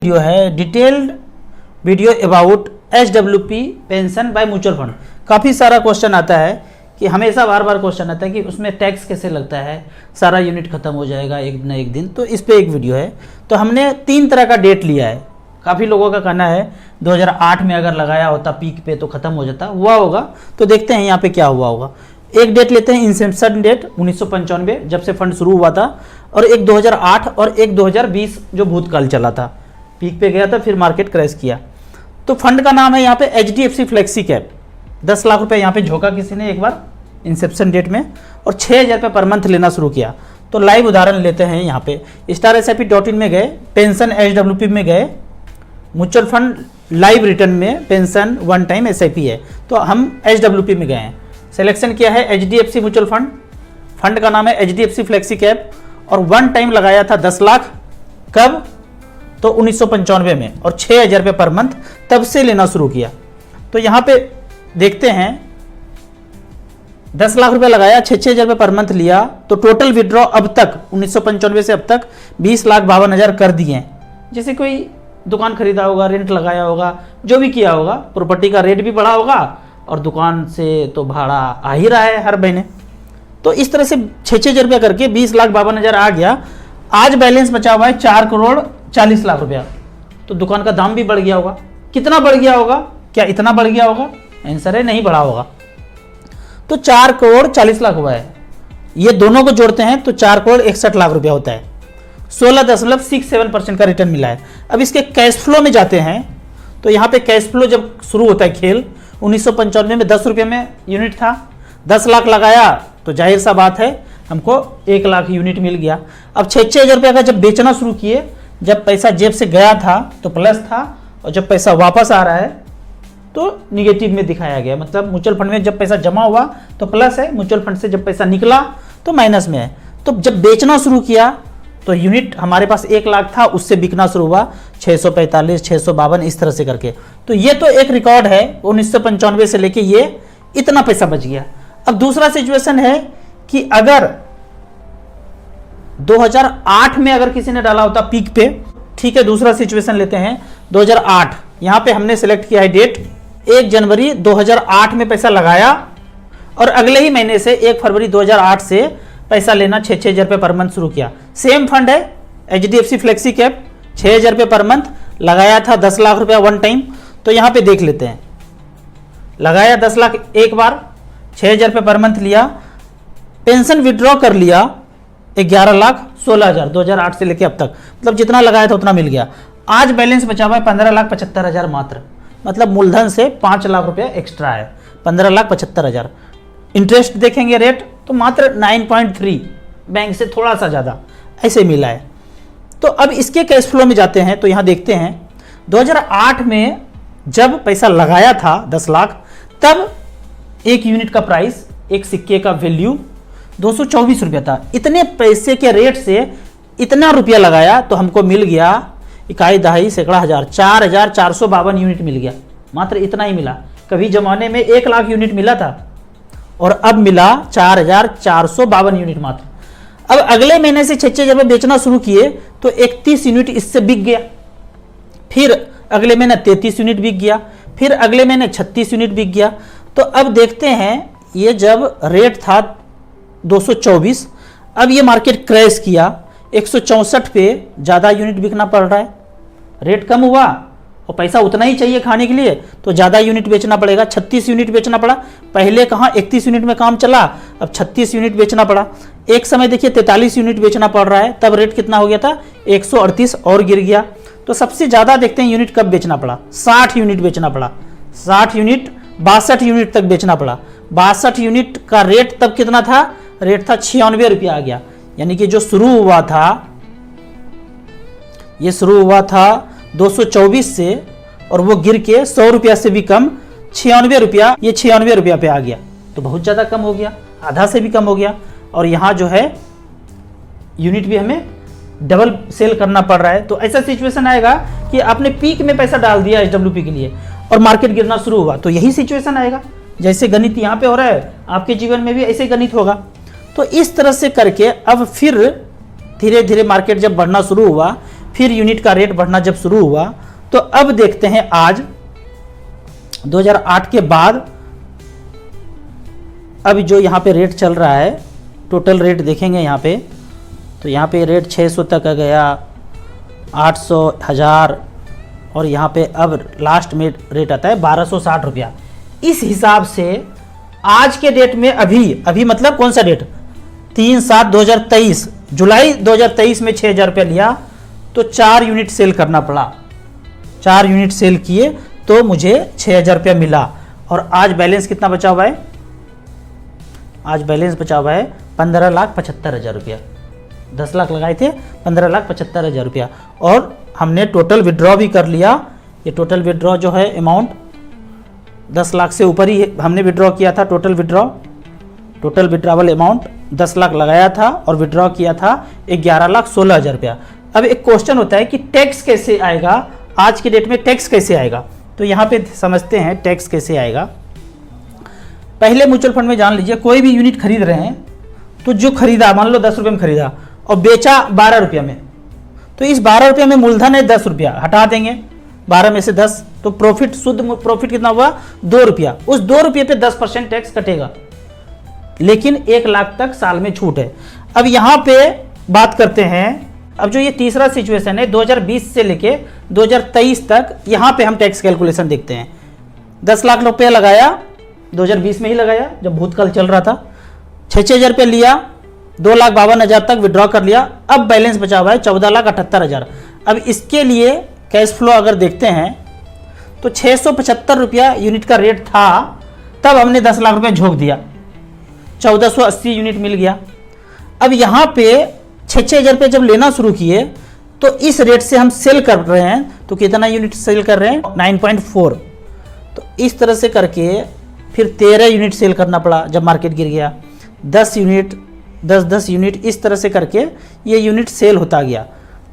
Video है detailed video about SWP pension by mutual fund. काफ़ी सारा क्वेश्चन आता है कि हमेशा बार बार क्वेश्चन आता है कि उसमें टैक्स कैसे लगता है, सारा यूनिट खत्म हो जाएगा एक न एक दिन। तो इस पे एक वीडियो है। तो हमने 3 तरह का डेट लिया है। काफ़ी लोगों का कहना है 2008 में अगर लगाया होता पीक पे तो ख़त्म हो जाता, हुआ होगा। तो देखते हैं यहाँ पे क्या हुआ होगा। एक डेट लेते हैं इंसेप्शन डेट 1995 जब से फंड शुरू हुआ था, और एक 2008 और एक 2020 जो भूतकाल चला था, पीक पे गया था फिर मार्केट क्रैश किया। तो फंड का नाम है यहाँ पे HDFC फ्लेक्सी कैप। 10 लाख रुपए यहाँ पे झोंका किसी ने एक बार इंसेप्शन डेट में, और 6,000 रुपये पर मंथ लेना शुरू किया। तो लाइव उदाहरण लेते हैं यहाँ पे StarSIP.in में गए, पेंशन HWP में गए, म्यूचुअल फंड लाइव रिटर्न में पेंशन वन टाइम SIP है, तो हम HWP में गए हैं। सिलेक्शन किया है HDFC म्यूचुअल फंड, फंड का नाम है HDFC फ्लेक्सी कैप, और वन टाइम लगाया था 10 लाख। कब? तो 1995 में, और 6,000 रुपये पर मंथ तब से लेना शुरू किया। तो यहाँ पे देखते हैं 10 लाख रुपए लगाया, 6,000 रुपये पर मंथ लिया, तो टोटल विड्रॉ अब तक 1995 से अब तक 20,52,000 कर दिए। जैसे कोई दुकान खरीदा होगा, रेंट लगाया होगा, जो भी किया होगा, प्रॉपर्टी का रेट भी बढ़ा होगा, और दुकान से तो भाड़ा आ ही रहा है हर महीने। तो इस तरह से 6,000 रुपया करके 20,52,000 आ गया। आज बैलेंस बचा हुआ है 4,40,00,000 रुपया। तो दुकान का दाम भी बढ़ गया होगा। कितना बढ़ गया होगा? क्या इतना बढ़ गया होगा? आंसर है नहीं बढ़ा होगा। तो 4,40,00,000 हुआ है। ये दोनों को जोड़ते हैं तो 4,61,00,000 रुपया होता है। 16.67% का रिटर्न मिला है। अब इसके कैश फ्लो में जाते हैं। तो यहाँ पे कैश फ्लो जब शुरू होता है खेल, 1995 में 10 रुपये में यूनिट था, 10 लाख लगाया तो जाहिर सा बात है हमको 1 लाख यूनिट मिल गया। अब 6,000 रुपये का जब बेचना शुरू किए, जब पैसा जेब से गया था तो प्लस था, और जब पैसा वापस आ रहा है तो निगेटिव में दिखाया गया। मतलब म्यूचुअल फंड में जब पैसा जमा हुआ तो प्लस है, म्यूचुअल फंड से जब पैसा निकला तो माइनस में है। तो जब बेचना शुरू किया तो यूनिट हमारे पास 1 लाख था, उससे बिकना शुरू हुआ 645, 652 इस तरह से करके। तो ये तो एक रिकॉर्ड है 1995 से लेके ये इतना पैसा बच गया। अब दूसरा सिचुएशन है कि अगर 2008 में अगर किसी ने डाला होता पीक पे, ठीक है, दूसरा सिचुएशन लेते हैं 2008। यहां पे हमने सेलेक्ट किया है डेट 1 जनवरी 2008 में पैसा लगाया, और अगले ही महीने से 1 फरवरी 2008 से पैसा लेना 6,000 रुपये पर मंथ शुरू किया। सेम फंड है HDFC फ्लेक्सी कैप, 6,000 रुपये पर मंथ लगाया था, 10 लाख रुपया वन टाइम। तो यहां पे देख लेते हैं, लगाया 10 लाख एक बार, 6,000 रुपये पर मंथ लिया, पेंशन विड्रॉ कर लिया 11,16,000 2008 से लेके अब तक, मतलब जितना लगाया था उतना मिल गया। आज बैलेंस बचा हुआ है 15,75,000 मात्र, मतलब मूलधन से 5 लाख रुपया एक्स्ट्रा है, 15,75,000। इंटरेस्ट देखेंगे रेट तो मात्र 9.3, बैंक से थोड़ा सा ज़्यादा ऐसे मिला है। तो अब इसके कैश फ्लो में जाते हैं। तो यहाँ देखते हैं 2008 में जब पैसा लगाया था 10 लाख, तब एक यूनिट का प्राइस, एक सिक्के का वैल्यू 224 रुपया था। इतने पैसे के रेट से इतना रुपया लगाया तो हमको मिल गया इकाई दहाई सैकड़ा हज़ार 4,452 यूनिट मिल गया। मात्र इतना ही मिला। कभी जमाने में 1 लाख यूनिट मिला था और अब मिला 4,452 यूनिट मात्र। अब अगले महीने से 6,000 रुपये बेचना शुरू किए तो 31 यूनिट इससे बिक गया, फिर अगले महीने 33 यूनिट बिक गया, फिर अगले महीने 36 यूनिट बिक गया। तो अब देखते हैं ये जब रेट था 224, अब ये मार्केट क्रैश किया 164 पे, ज़्यादा यूनिट बिकना पड़ रहा है, रेट कम हुआ और पैसा उतना ही चाहिए खाने के लिए, तो ज़्यादा यूनिट बेचना पड़ेगा, 36 यूनिट बेचना पड़ा। पहले कहाँ 31 यूनिट में काम चला, अब 36 यूनिट बेचना पड़ा। एक समय देखिए 43 यूनिट बेचना पड़ रहा है, तब रेट कितना हो गया था 138 और गिर गया। तो सबसे ज़्यादा देखते हैं यूनिट कब बेचना पड़ा, 60 यूनिट बेचना पड़ा, 60 यूनिट 62 यूनिट तक बेचना पड़ा। 62 यूनिट का रेट तब कितना था, रेट था 96 रुपया आ गया। यानी कि जो शुरू हुआ था, ये शुरू हुआ था 224 से, और वो गिर के 100 रुपया से भी कम 96 रुपया, ये 96 रुपया पे आ गया। तो बहुत ज़्यादा कम हो गया, आधा से भी कम हो गया। और यहाँ जो है यूनिट भी हमें डबल सेल करना पड़ रहा है। तो ऐसा सिचुएशन आएगा कि आपने पीक में पैसा डाल दिया HWP के लिए और मार्केट गिरना शुरू हुआ, तो यही सिचुएशन आएगा। जैसे गणित यहाँ पे हो रहा है, आपके जीवन में भी ऐसे गणित होगा। तो इस तरह से करके अब फिर धीरे धीरे मार्केट जब बढ़ना शुरू हुआ, फिर यूनिट का रेट बढ़ना जब शुरू हुआ, तो अब देखते हैं आज 2008 के बाद अब जो यहाँ पे रेट चल रहा है, टोटल रेट देखेंगे यहाँ पे, तो यहाँ पे रेट 600 तक आ गया, 800, 1000 और यहाँ पे अब लास्ट में रेट आता है 1260 रुपया। इस हिसाब से आज के डेट में अभी मतलब कौन सा डेट, 3/7/2023, जुलाई 2023 में 6000 रुपया लिया तो 4 यूनिट सेल करना पड़ा। 4 यूनिट सेल किए तो मुझे 6000 रुपया मिला। और आज बैलेंस कितना बचा हुआ है, आज बैलेंस बचा हुआ है 15,75,000 रुपया। 10 लाख लगाए थे, 15,75,000 रुपया। और हमने टोटल विड्रॉ भी कर लिया। ये टोटल विड्रॉ जो है अमाउंट 10 लाख से ऊपर ही हमने विड्रॉ किया था। टोटल विड्रॉवल अमाउंट 10 लाख लगाया था और विड्रॉ किया था 11,16,000 रुपया। अब एक क्वेश्चन होता है कि टैक्स कैसे आएगा, आज के डेट में टैक्स कैसे आएगा, तो यहाँ पे समझते हैं टैक्स कैसे आएगा। पहले म्यूचुअल फंड में जान लीजिए, कोई भी यूनिट खरीद रहे हैं तो जो खरीदा, मान लो 10 रुपये में खरीदा और बेचा 12 रुपये में, तो इस 12 रुपये में मूलधन है 10 रुपया, हटा देंगे 12 में से 10, तो प्रॉफिट, शुद्ध प्रॉफिट कितना हुआ 2 रुपया। उस 2 रुपये पे 10% टैक्स कटेगा, लेकिन 1 लाख तक साल में छूट है। अब यहाँ पे बात करते हैं, अब जो ये तीसरा सिचुएशन है 2020 से लेके 2023 तक, यहाँ पे हम टैक्स कैलकुलेशन देखते हैं। 10 लाख रुपया लगाया, 2020 में ही लगाया जब भूतकाल चल रहा था, 6,000 रुपये लिया, 2,52,000 तक विड्रॉ कर लिया। अब बैलेंस बचा हुआ है 14,78,000। अब इसके लिए कैश फ्लो अगर देखते हैं तो 675 रुपया यूनिट का रेट था, तब हमने 10 लाख रुपया झोंक दिया, 1480 यूनिट मिल गया। अब यहाँ पे 6,000 रुपये जब लेना शुरू किए तो इस रेट से हम सेल कर रहे हैं, तो कितना यूनिट सेल कर रहे हैं 9.4। तो इस तरह से करके फिर 13 यूनिट सेल करना पड़ा जब मार्केट गिर गया, 10 यूनिट, 10 यूनिट, इस तरह से करके ये यूनिट सेल होता गया।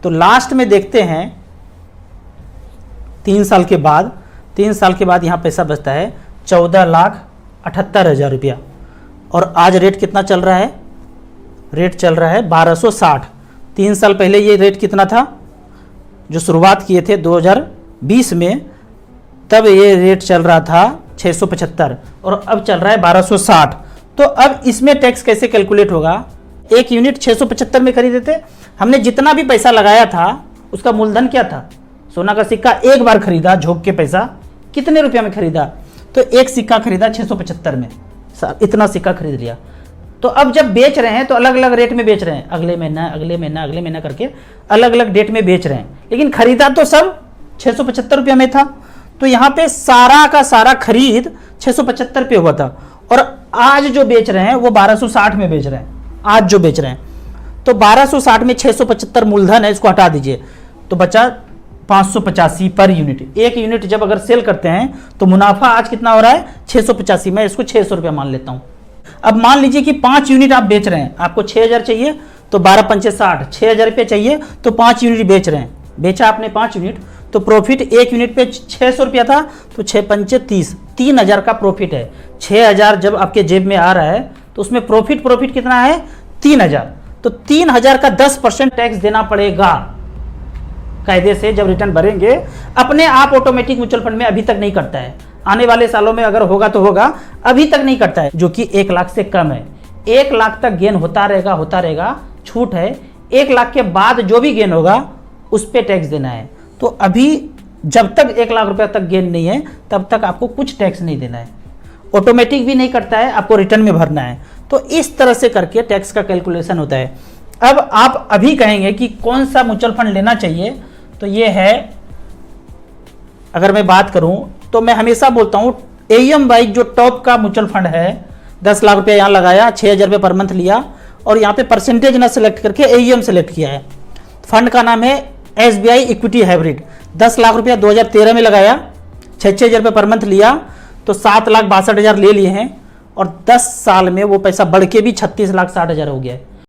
तो लास्ट में देखते हैं 3 साल के बाद यहाँ पैसा बचता है 14,78,000 रुपया। और आज रेट कितना चल रहा है, रेट चल रहा है 1260। 3 साल पहले ये रेट कितना था, जो शुरुआत किए थे 2020 में, तब ये रेट चल रहा था 675 और अब चल रहा है 1260। तो अब इसमें टैक्स कैसे कैलकुलेट होगा, एक यूनिट 675 में खरीदे थे, हमने जितना भी पैसा लगाया था उसका मूलधन क्या था, सोना का सिक्का एक बार खरीदा, झोंक के पैसा कितने रुपया में खरीदा, तो एक सिक्का खरीदा 675 में, इतना सिक्का खरीद लिया। तो अब जब बेच रहे हैं तो अलग अलग रेट में बेच रहे हैं, अगले महीना करके अलग अलग डेट में बेच रहे हैं, लेकिन खरीदा तो सब 675 रुपया में था। तो यहाँ पे सारा का सारा खरीद 675 पे हुआ था और आज जो बेच रहे हैं वो 1260 में बेच रहे हैं, आज जो बेच रहे हैं। तो 1260 में 675 मूलधन है, इसको हटा दीजिए तो बचा 585 पर यूनिट। एक यूनिट जब अगर सेल करते हैं तो मुनाफा आज कितना हो रहा है 685, मैं इसको 600 रुपया मान लेता हूँ। अब मान लीजिए कि 5 यूनिट आप बेच रहे हैं, आपको 6000 चाहिए तो 12 पंचे 60, 6000 रुपये चाहिए तो 5 यूनिट बेच रहे हैं, बेचा आपने 5 यूनिट, तो प्रॉफिट एक यूनिट पे 600 रुपया था, तो 6 पंचे 30, 3000 का प्रॉफिट है। 6000 जब आपके जेब में आ रहा है तो उसमें प्रॉफिट कितना है 3000, तो 3000 का 10% टैक्स देना पड़ेगा कायदे से। जब रिटर्न भरेंगे अपने आप ऑटोमेटिक म्यूचुअल फंड में अभी तक नहीं करता है, आने वाले सालों में अगर होगा तो होगा, अभी तक नहीं करता है, जो कि 1 लाख से कम है। 1 लाख तक गेन होता रहेगा, छूट है। 1 लाख के बाद जो भी गेन होगा उस पर टैक्स देना है। तो अभी जब तक 1 लाख रुपया तक गेन नहीं है तब तक आपको कुछ टैक्स नहीं देना है, ऑटोमेटिक भी नहीं करता है, आपको रिटर्न में भरना है। तो इस तरह से करके टैक्स का कैलकुलेशन होता है। अब आप अभी कहेंगे कि कौन सा म्यूचुअल फंड लेना चाहिए, तो ये है, अगर मैं बात करूं तो मैं हमेशा बोलता हूं AUM वाइज जो टॉप का म्यूचुअल फंड है, 10 लाख रुपया यहाँ लगाया, 6000 रुपये पर मंथ लिया और यहाँ पे परसेंटेज ना सिलेक्ट करके AUM सेलेक्ट किया है। फंड का नाम है SBI इक्विटी हाइब्रिड। 10 लाख रुपया 2013 में लगाया, 6,000 रुपये पर मंथ लिया तो 7,62,000 ले लिए हैं और 10 साल में वो पैसा बढ़ के भी 36,60,000 हो गया है।